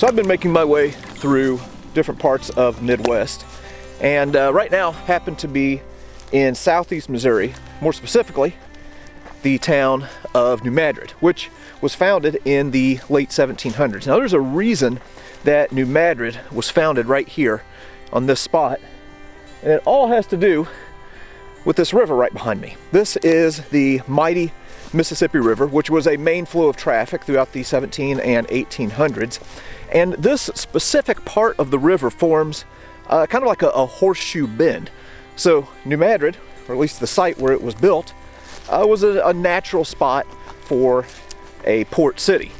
So I've been making my way through different parts of the Midwest, and right now happen to be in southeast Missouri, more specifically the town of New Madrid, which was founded in the late 1700s. Now there's a reason that New Madrid was founded right here on this spot, and it all has to do with this river right behind me. This is the mighty Mississippi River, which was a main flow of traffic throughout the 17 and 1800s. And this specific part of the river forms kind of like a horseshoe bend. So New Madrid, or at least the site where it was built, was a natural spot for a port city.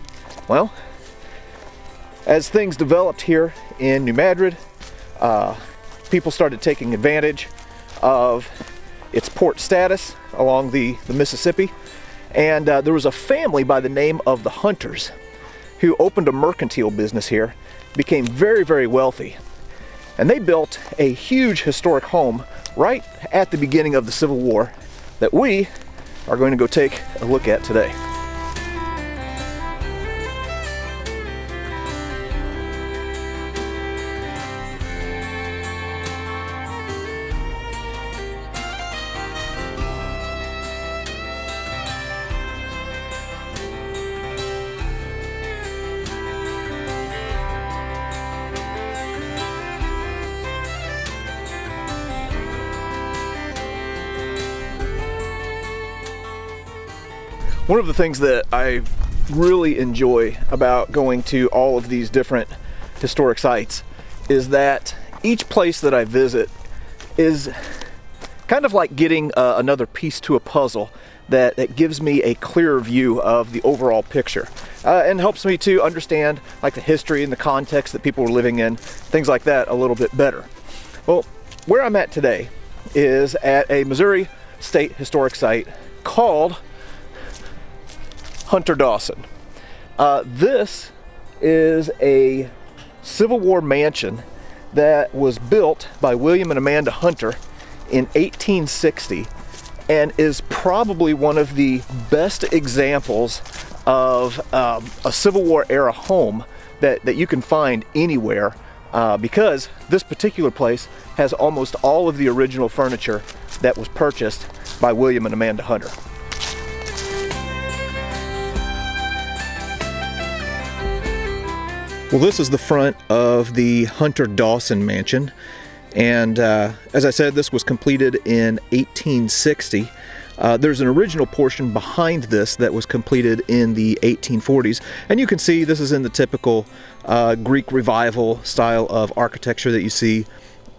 Well, as things developed here in New Madrid, people started taking advantage of its port status along the Mississippi. And there was a family by the name of the Hunters who opened a mercantile business here, became very, very wealthy. And they built a huge historic home right at the beginning of the Civil War that we are going to go take a look at today. One of the things that I really enjoy about going to all of these different historic sites is that each place that I visit is kind of like getting another piece to a puzzle that gives me a clearer view of the overall picture and helps me to understand like the history and the context that people were living in, things like that, a little bit better. Well, where I'm at today is at a Missouri State Historic Site called Hunter-Dawson. This is a Civil War mansion that was built by William and Amanda Hunter in 1860 and is probably one of the best examples of a Civil War era home that you can find anywhere because this particular place has almost all of the original furniture that was purchased by William and Amanda Hunter. Well, this is the front of the Hunter-Dawson mansion, and as I said, this was completed in 1860. There's an original portion behind this that was completed in the 1840s, and you can see this is in the typical Greek Revival style of architecture that you see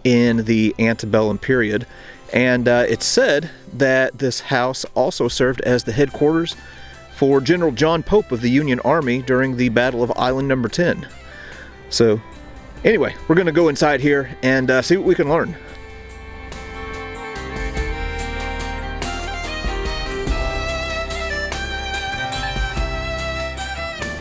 in the antebellum period. And it's said that this house also served as the headquarters for General John Pope of the Union Army during the Battle of Island Number 10. So anyway, we're going to go inside here and see what we can learn.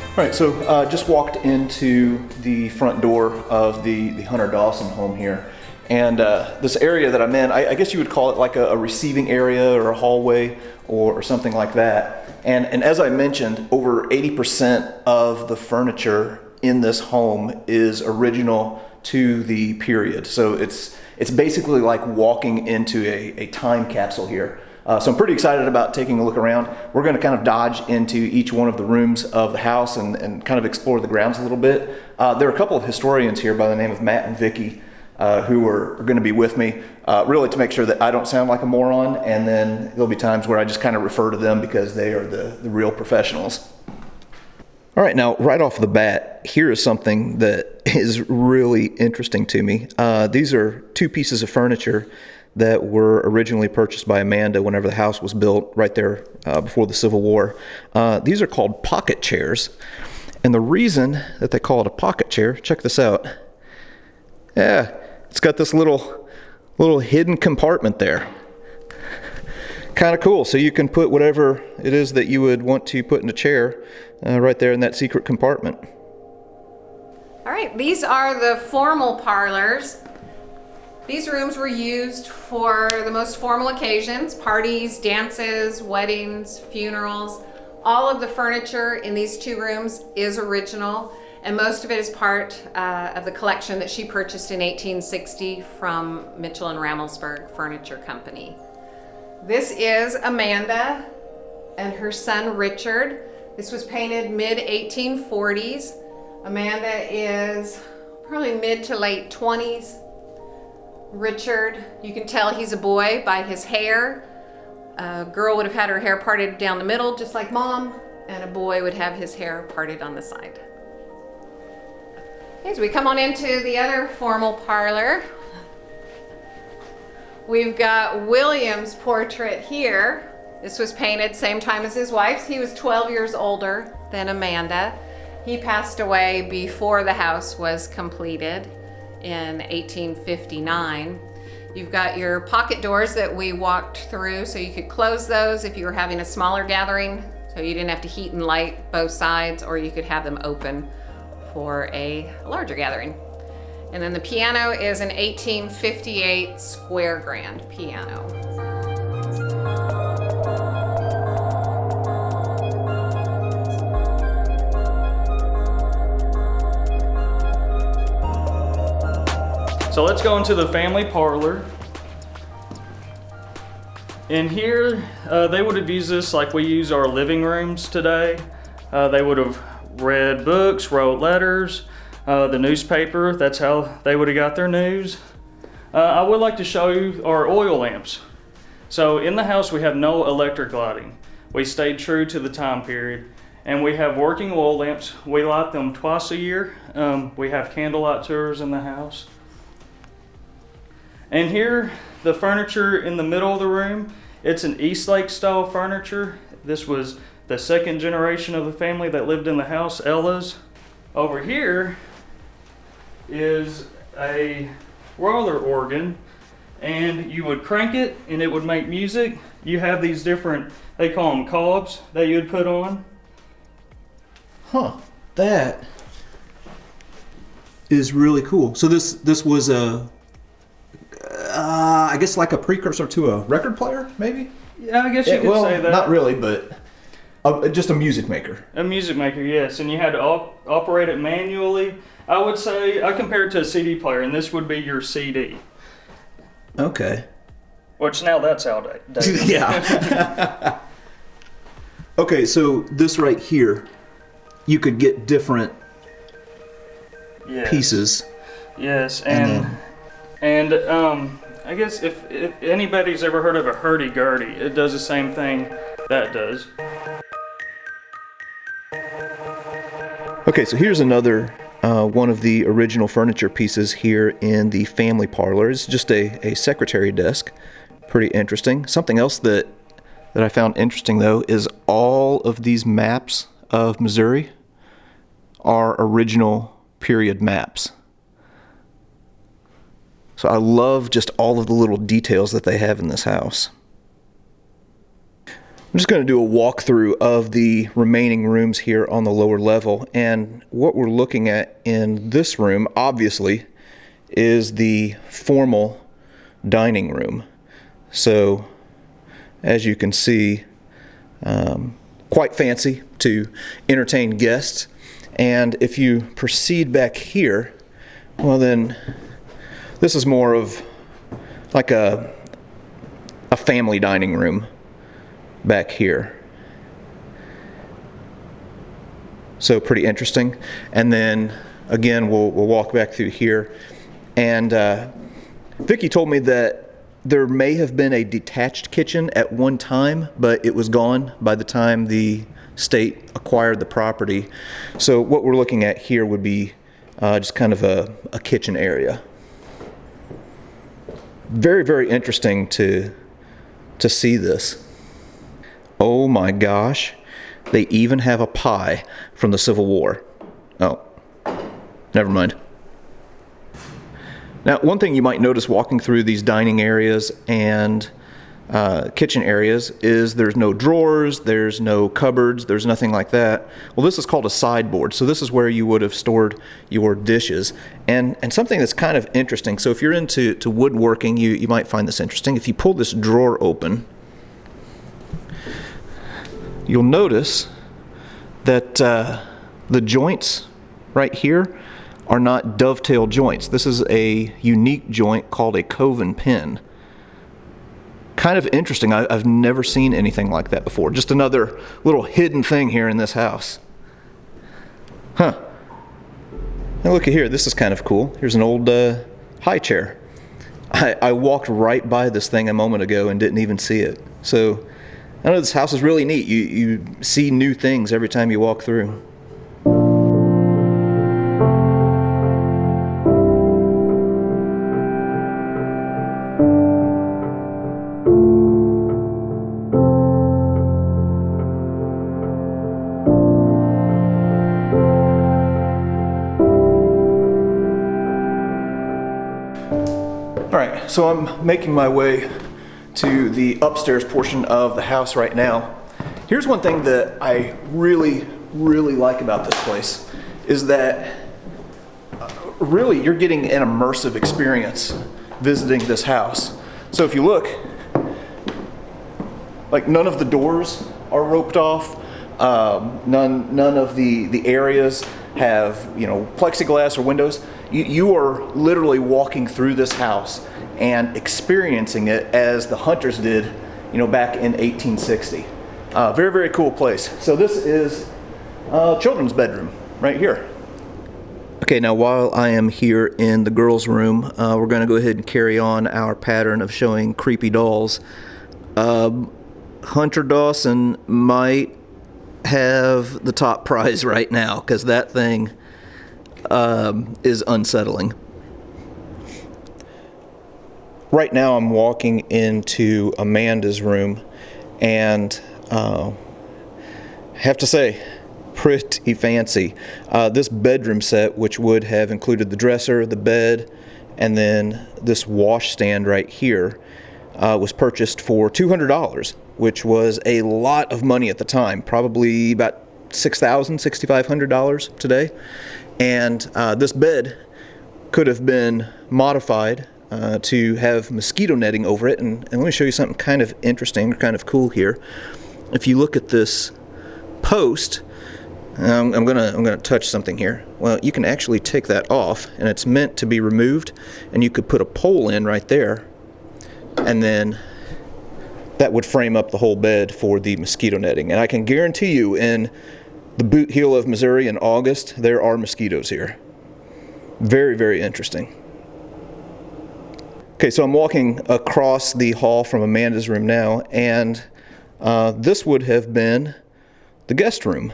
All right, so just walked into the front door of the Hunter-Dawson home here. And this area that I'm in, I guess you would call it like a receiving area or a hallway or something like that. And as I mentioned, over 80% of the furniture in this home is original to the period. So it's basically like walking into a time capsule here. So I'm pretty excited about taking a look around. We're going to kind of dodge into each one of the rooms of the house and kind of explore the grounds a little bit. There are a couple of historians here by the name of Matt and Vicky who are going to be with me, really to make sure that I don't sound like a moron, and then there'll be times where I just kind of refer to them because they are the real professionals. All right, now right off the bat, here is something that is really interesting to me. These are two pieces of furniture that were originally purchased by Amanda whenever the house was built right there before the Civil War. These are called pocket chairs. And the reason that they call it a pocket chair, check this out. Yeah, it's got this little hidden compartment there. Kind of cool. So you can put whatever it is that you would want to put in a chair right there in that secret compartment. All right, these are the formal parlors. These rooms were used for the most formal occasions, parties, dances, weddings, funerals. All of the furniture in these two rooms is original. and most of it is part of the collection that she purchased in 1860 from Mitchell and Ramelsburg Furniture Company. This is Amanda and her son Richard. This was painted mid-1840s. Amanda is probably mid to late 20s. Richard, you can tell he's a boy by his hair. A girl would have had her hair parted down the middle, just like Mom, and a boy would have his hair parted on the side. Okay, so we come on into the other formal parlor. We've got William's portrait here. This was painted same time as his wife's. He was 12 years older than Amanda. He passed away before the house was completed in 1859. You've got your pocket doors that we walked through, so you could close those if you were having a smaller gathering, so you didn't have to heat and light both sides, or you could have them open for a larger gathering. And then the piano is an 1858 square grand piano. So let's go into the family parlor. In here, they would have used this like we use our living rooms today. They would have read books, wrote letters, the newspaper, that's how they would have got their news. I would like to show you our oil lamps. So in the house we have no electric lighting. We stayed true to the time period, and we have working oil lamps. We light them twice a year. We have candlelight tours in the house. And here, the furniture in the middle of the room, it's an Eastlake style furniture. This was the second generation of the family that lived in the house, Ella's. Over here is a roller organ, and you would crank it and it would make music. You have these different, they call them cobs, that you would put on. Huh, that is really cool. So this was a, I guess like a precursor to a record player, maybe? Yeah, I guess you could say that. Not really, but just a music maker. A music maker, yes, and you had to operate it manually. I would say, I compare it to a CD player, and this would be your CD. Okay. Which now that's outdated. Yeah. Okay, so this right here, you could get different pieces. Yes, and I guess if anybody's ever heard of a hurdy-gurdy, it does the same thing that does. Okay, so here's another one of the original furniture pieces here in the family parlor. It's just a secretary desk. Pretty interesting. Something else that I found interesting, though, is all of these maps of Missouri are original period maps. So I love just all of the little details that they have in this house. I'm just going to do a walkthrough of the remaining rooms here on the lower level, and what we're looking at in this room, obviously, is the formal dining room. So, as you can see, quite fancy to entertain guests. And if you proceed back here, well then, this is more of like a family dining room back here. So pretty interesting. And then again, we'll walk back through here. And Vicki told me that there may have been a detached kitchen at one time, but it was gone by the time the state acquired the property. So what we're looking at here would be just kind of a kitchen area. Very, very interesting to see this. Oh my gosh, they even have a pie from the Civil War. Oh, never mind. Now, one thing you might notice walking through these dining areas and kitchen areas is there's no drawers, there's no cupboards, there's nothing like that. Well, this is called a sideboard, so this is where you would have stored your dishes. And something that's kind of interesting, so if you're into woodworking, you might find this interesting. If you pull this drawer open, you'll notice that the joints right here are not dovetail joints. This is a unique joint called a coven pin. Kind of interesting. I've never seen anything like that before. Just another little hidden thing here in this house. Huh. Now look at here. This is kind of cool. Here's an old high chair. I walked right by this thing a moment ago and didn't even see it. So I know this house is really neat. You see new things every time you walk through. All right, so I'm making my way to the upstairs portion of the house right now. Here's one thing that I really like about this place is that really you're getting an immersive experience visiting this house. So if you look, like none of the doors are roped off. None of the areas have, plexiglass or windows. You are literally walking through this house and experiencing it as the hunters did, back in 1860. Very cool place. So this is children's bedroom right here. Okay, now while I am here in the girls' room, we're going to go ahead and carry on our pattern of showing creepy dolls. Hunter-Dawson might have the top prize right now because that thing is unsettling. Right now I'm walking into Amanda's room and have to say, pretty fancy. This bedroom set, which would have included the dresser, the bed, and then this wash stand right here, was purchased for $200, which was a lot of money at the time, probably about $6,000, $6,500 today. And this bed could have been modified to have mosquito netting over it. And let me show you something kind of interesting, kind of cool here. If you look at this post, I'm gonna touch something here. Well, you can actually take that off, and it's meant to be removed, and you could put a pole in right there, and then that would frame up the whole bed for the mosquito netting. And I can guarantee you, in the boot heel of Missouri in August, there are mosquitoes here. Very interesting. Okay, so I'm walking across the hall from Amanda's room now, and this would have been the guest room.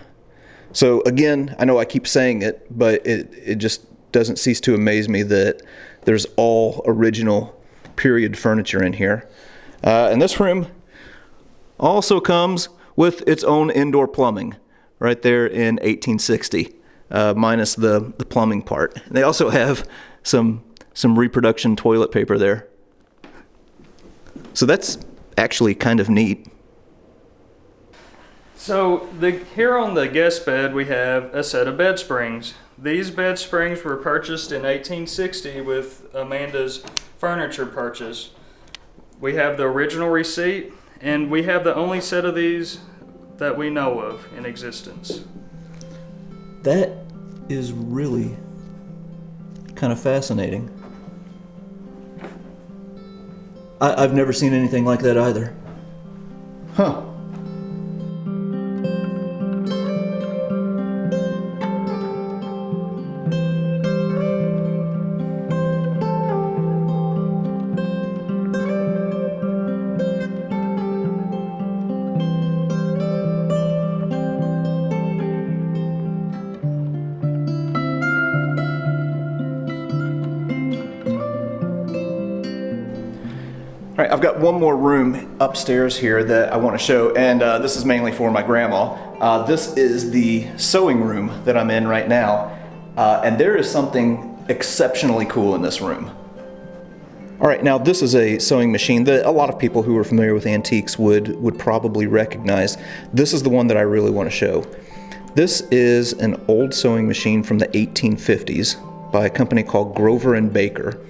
So again, I know I keep saying it, but it just doesn't cease to amaze me that there's all original period furniture in here. And this room also comes with its own indoor plumbing right there in 1860, minus the plumbing part. They also have some reproduction toilet paper there. So that's actually kind of neat. So here on the guest bed we have a set of bed springs. These bed springs were purchased in 1860 with Amanda's furniture purchase. We have the original receipt, and we have the only set of these that we know of in existence. That is really kind of fascinating. I've never seen anything like that either. Huh. All right, I've got one more room upstairs here that I want to show, and this is mainly for my grandma. This is the sewing room that I'm in right now, and there is something exceptionally cool in this room. All right, now this is a sewing machine that a lot of people who are familiar with antiques would probably recognize. This is the one that I really want to show. This is an old sewing machine from the 1850s by a company called Grover & Baker.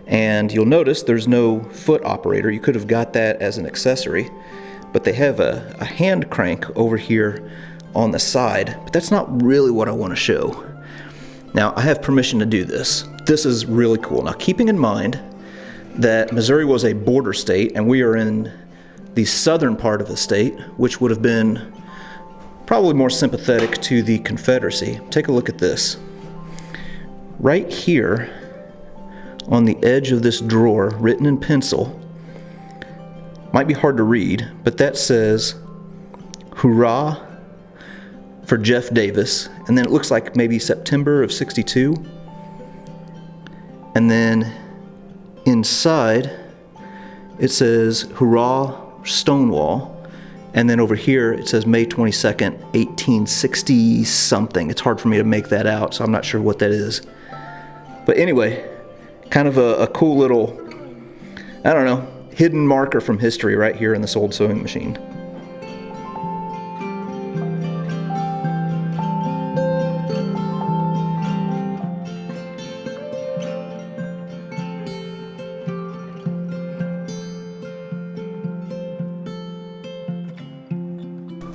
And you'll notice there's no foot operator. You could have got that as an accessory, but they have a hand crank over here on the side, but that's not really what I want to show. Now, I have permission to do this. This is really cool. Now, keeping in mind that Missouri was a border state, and we are in the southern part of the state, which would have been probably more sympathetic to the Confederacy. Take a look at this. Right here, on the edge of this drawer, written in pencil, might be hard to read, but that says, "Hurrah for Jeff Davis," and then it looks like maybe September of '62. And then inside, it says, "Hurrah Stonewall," and then over here it says May 22nd, 1860 something. It's hard for me to make that out, so I'm not sure what that is. But anyway, kind of a cool little, I don't know, hidden marker from history right here in this old sewing machine.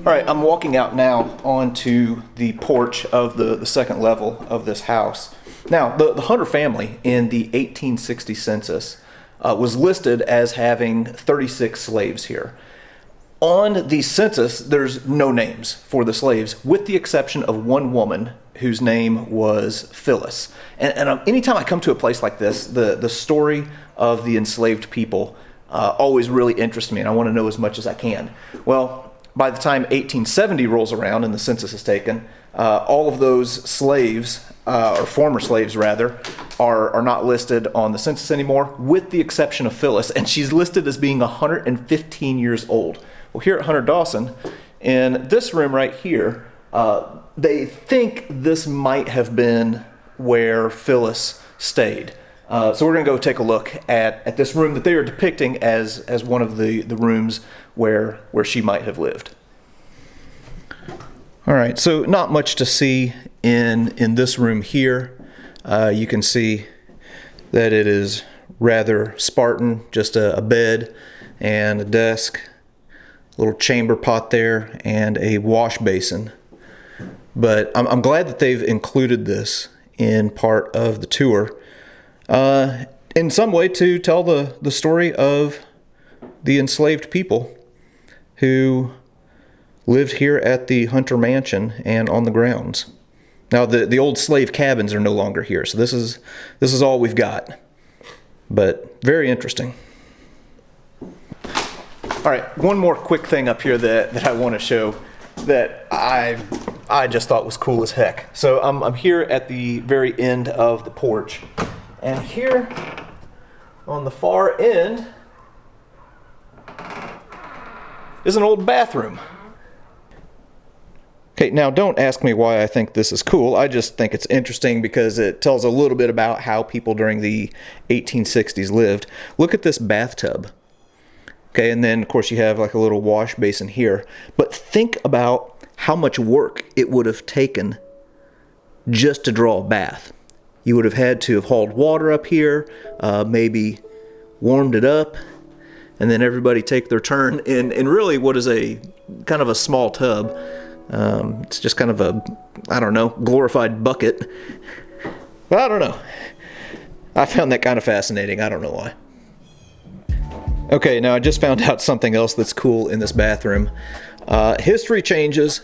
All right, I'm walking out now onto the porch of the second level of this house. Now, the Hunter family in the 1860 census was listed as having 36 slaves here. On the census, there's no names for the slaves, with the exception of one woman whose name was Phyllis. And anytime I come to a place like this, the story of the enslaved people always really interests me, and I want to know as much as I can. Well, by the time 1870 rolls around and the census is taken, all of those slaves, or former slaves rather, are not listed on the census anymore, with the exception of Phyllis, and she's listed as being 115 years old. Well, here at Hunter-Dawson, in this room right here, they think this might have been where Phyllis stayed. So we're going to go take a look at this room that they are depicting as one of the rooms where she might have lived. All right, so not much to see in this room here. You can see that it is rather Spartan, just a bed and a desk, a little chamber pot there, and a wash basin. But I'm glad that they've included this in part of the tour. In some way to tell the story of the enslaved people who lived here at the Hunter Mansion and on the grounds. Now the old slave cabins are no longer here, so this is all we've got. But very interesting. All right, one more quick thing up here that I want to show that I just thought was cool as heck. So I'm here at the very end of the porch. And here on the far end is an old bathroom. Okay, now don't ask me why I think this is cool. I just think it's interesting because it tells a little bit about how people during the 1860s lived. Look at this bathtub. Okay, and then of course you have like a little wash basin here. But think about how much work it would have taken just to draw a bath. You would have had to have hauled water up here, maybe warmed it up, and then everybody take their turn in really what is a kind of a small tub. It's just kind of a, I don't know, glorified bucket. But I don't know. I found that kind of fascinating. I don't know why. Okay, now I just found out something else that's cool in this bathroom. History changes,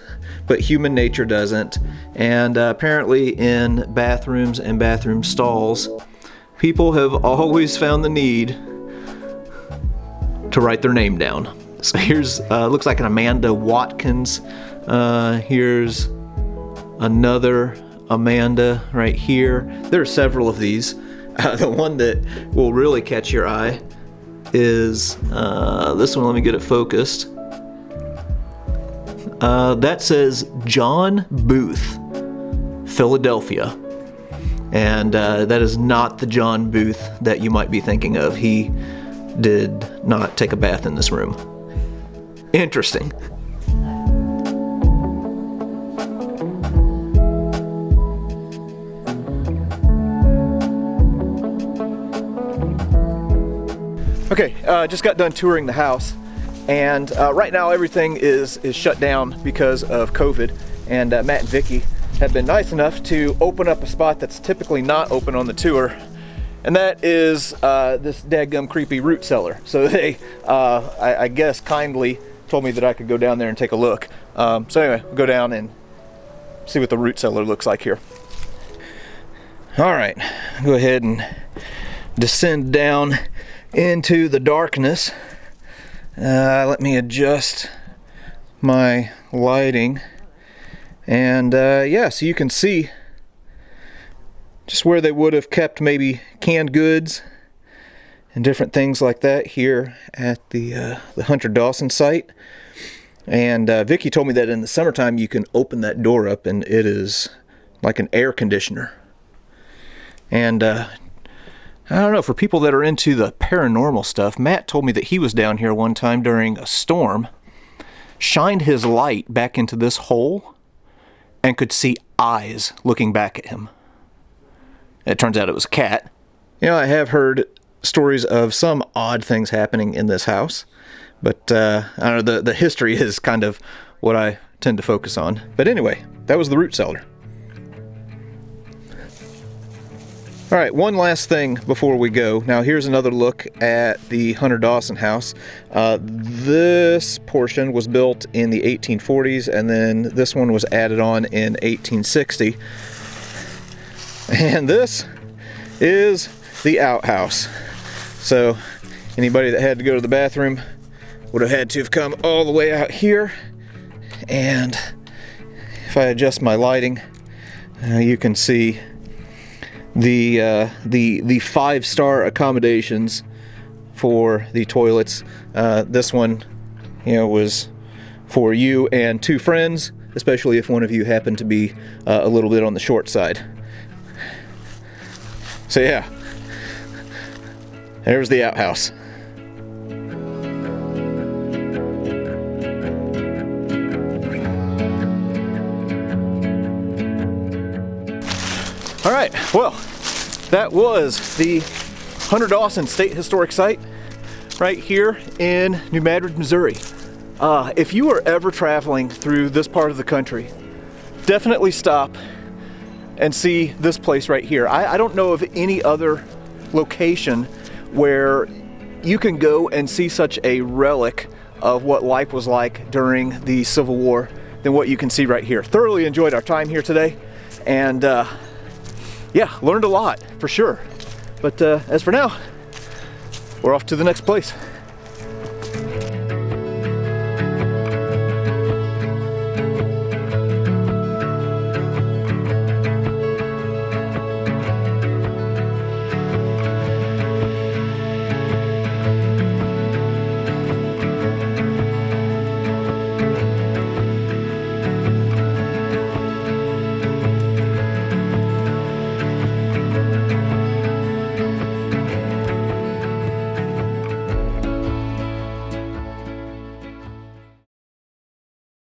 but human nature doesn't. And apparently in bathrooms and bathroom stalls, people have always found the need to write their name down. So here's, looks like an Amanda Watkins. Here's another Amanda right here. There are several of these. The one that will really catch your eye is this one. Let me get it focused. That says John Booth, Philadelphia. And that is not the John Booth that you might be thinking of. He did not take a bath in this room. Interesting. Okay, just got done touring the house, and right now everything is shut down because of COVID. And Matt and Vicky have been nice enough to open up a spot that's typically not open on the tour, and that is this dadgum creepy root cellar. So they, I guess, kindly told me that I could go down there and take a look. So anyway, we'll go down and see what the root cellar looks like here. All right, go ahead and descend down into the darkness. Let me adjust my lighting. And yeah, so you can see just where they would have kept maybe canned goods and different things like that here at the Hunter-Dawson site. And Vicky told me that in the summertime you can open that door up and it is like an air conditioner. And I don't know, for people that are into the paranormal stuff, Matt told me that he was down here one time during a storm, shined his light back into this hole, and could see eyes looking back at him. It turns out it was a cat. You know, I have heard stories of some odd things happening in this house, but I don't know, the history is kind of what I tend to focus on. But anyway, that was the root cellar. All right, one last thing before we go. Now here's another look at the Hunter-Dawson house. This portion was built in the 1840s, and then this one was added on in 1860. And this is the outhouse. So anybody that had to go to the bathroom would have had to have come all the way out here. And if I adjust my lighting, you can see the 5-star accommodations for the toilets. This one, you know, was for you and 2 friends, especially if one of you happened to be a little bit on the short side. So yeah, there's the outhouse. All right, well, that was the Hunter-Dawson State Historic Site right here in New Madrid, Missouri. If you are ever traveling through this part of the country, definitely stop and see this place right here. I don't know of any other location where you can go and see such a relic of what life was like during the Civil War than what you can see right here. Thoroughly enjoyed our time here today, and yeah, learned a lot for sure. But as for now, we're off to the next place.